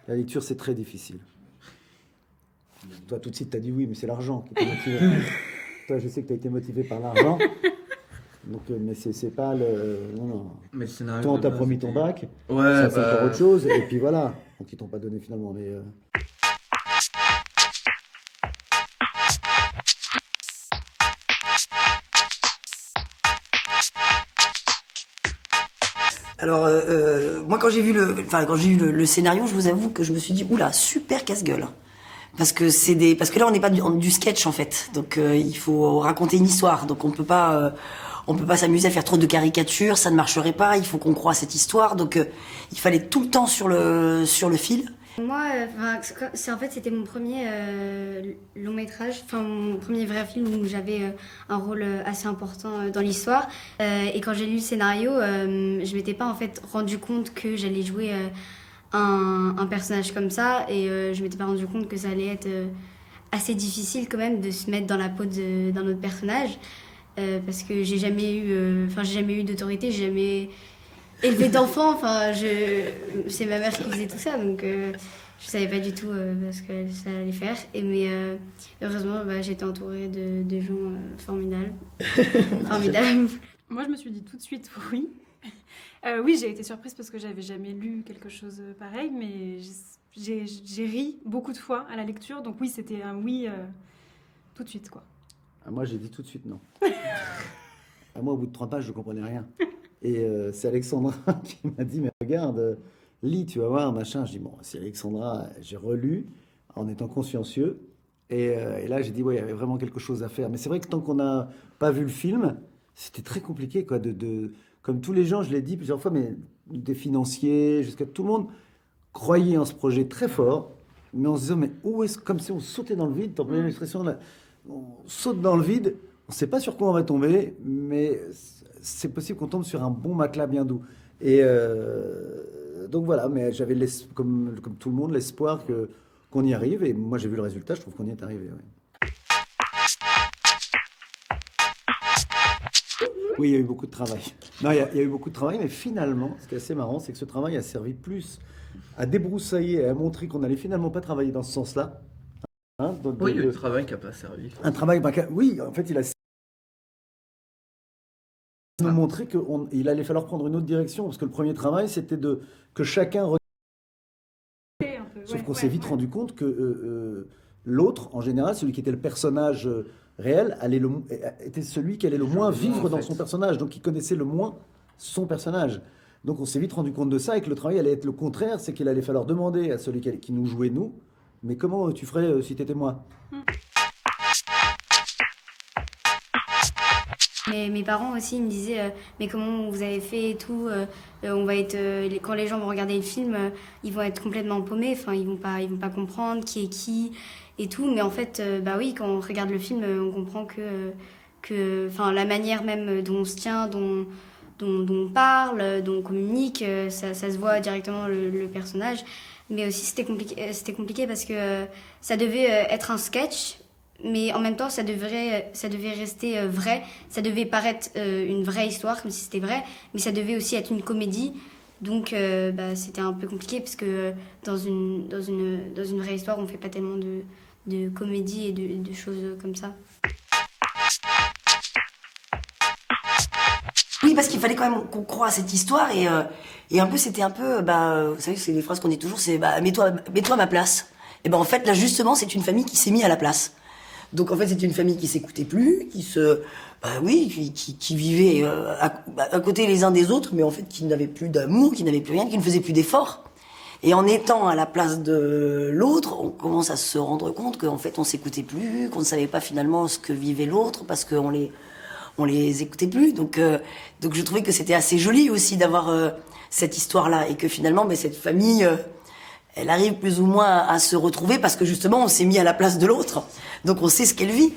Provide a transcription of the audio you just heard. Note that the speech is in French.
La lecture, c'est très difficile. Toi, tout de suite, tu as dit oui, mais c'est l'argent qui t'a motivé. Toi, je sais que tu as été motivé par l'argent. Donc, mais c'est pas le... Non, non. Mais le scénario Toi, on de t'a base promis était- ton bac. Ouais, Ça, c'est encore bah... autre chose. Et puis voilà. Donc, ils t'ont pas donné finalement. Mais... Alors, moi, quand j'ai vu le scénario, je vous avoue que je me suis dit, oula, super casse-gueule. Parce que parce que là, on n'est pas du sketch, en fait. Donc, il faut raconter une histoire. Donc, on peut pas s'amuser à faire trop de caricatures, ça ne marcherait pas. Il faut qu'on croie à cette histoire. Donc, il fallait tout le temps sur le fil. Moi, en fait, c'était mon premier long métrage, enfin mon premier vrai film où j'avais un rôle assez important dans l'histoire. Et quand j'ai lu le scénario, je m'étais pas en fait rendu compte que j'allais jouer un personnage comme ça, et je m'étais pas rendu compte que ça allait être assez difficile quand même de se mettre dans la peau d'un autre personnage, parce que j'ai jamais eu d'autorité, j'ai jamais élevé d'enfant, c'est ma mère qui faisait tout ça, donc je savais pas du tout ce que ça allait faire. Mais heureusement, j'étais entourée de gens formidables. Formidables. Moi, je me suis dit tout de suite oui. Oui, j'ai été surprise parce que j'avais jamais lu quelque chose pareil, mais j'ai ri beaucoup de fois à la lecture, donc oui, c'était un oui tout de suite, quoi. Moi, j'ai dit tout de suite non. Moi, au bout de 3 pages, je comprenais rien. Et c'est Alexandra qui m'a dit, mais regarde, lis, tu vas voir, machin. Je dis, bon, c'est Alexandra, j'ai relu en étant consciencieux. Et là, j'ai dit, ouais, il y avait vraiment quelque chose à faire. Mais c'est vrai que tant qu'on n'a pas vu le film, c'était très compliqué, quoi. Comme tous les gens, je l'ai dit plusieurs fois, mais des financiers, jusqu'à tout le monde, croyait en ce projet très fort. Mais on se disait, mais où est-ce, comme si on sautait dans le vide, t'as employé l'expression, là, on saute dans le vide, on ne sait pas sur quoi on va tomber, mais c'est possible qu'on tombe sur un bon matelas bien doux. Et donc voilà, mais j'avais, comme tout le monde, l'espoir qu'on y arrive. Et moi, j'ai vu le résultat, je trouve qu'on y est arrivé. Ouais. Oui, il y a eu beaucoup de travail. Non, il y a eu beaucoup de travail, mais finalement, ce qui est assez marrant, c'est que ce travail a servi plus à débroussailler et à montrer qu'on n'allait finalement pas travailler dans ce sens-là. Hein, Oui, il y a eu du travail qui n'a pas servi. Un travail, oui, en fait, il a nous montrer qu'il allait falloir prendre une autre direction, parce que le premier travail, c'était que chacun... Sauf qu'on s'est vite rendu compte que l'autre, en général, celui qui était le personnage réel, était celui qui allait le moins vivre dans son personnage, donc qui connaissait le moins son personnage. Donc on s'est vite rendu compte de ça, et que le travail allait être le contraire, c'est qu'il allait falloir demander à celui qui nous jouait, nous, mais comment tu ferais si t'étais moi ? Mes parents aussi me disaient mais comment vous avez fait et tout, on va être quand les gens vont regarder le film, ils vont être complètement paumés, enfin ils vont pas comprendre qui est qui et tout, mais en fait oui, quand on regarde le film, on comprend que la manière même dont on se tient, dont on parle, dont on communique, ça se voit directement le personnage. Mais aussi c'était compliqué parce que ça devait être un sketch. Mais en même temps, ça devait rester vrai. Ça devait paraître une vraie histoire, comme si c'était vrai. Mais ça devait aussi être une comédie. Donc, c'était un peu compliqué parce que dans une vraie histoire, on fait pas tellement de comédie et de choses comme ça. Oui, parce qu'il fallait quand même qu'on croie à cette histoire, et un peu, c'était un peu, vous savez, c'est les phrases qu'on dit toujours, c'est mets-toi à ma place. Et en fait, là, justement, c'est une famille qui s'est mise à la place. Donc en fait, c'est une famille qui s'écoutait plus, qui vivait à côté les uns des autres, mais en fait qui n'avait plus d'amour, qui n'avait plus rien, qui ne faisait plus d'efforts. Et en étant à la place de l'autre, on commence à se rendre compte qu'en fait on s'écoutait plus, qu'on ne savait pas finalement ce que vivait l'autre parce qu'on les écoutait plus. Donc je trouvais que c'était assez joli aussi d'avoir cette histoire-là, et que finalement cette famille elle arrive plus ou moins à se retrouver parce que justement on s'est mis à la place de l'autre, donc on sait ce qu'elle vit.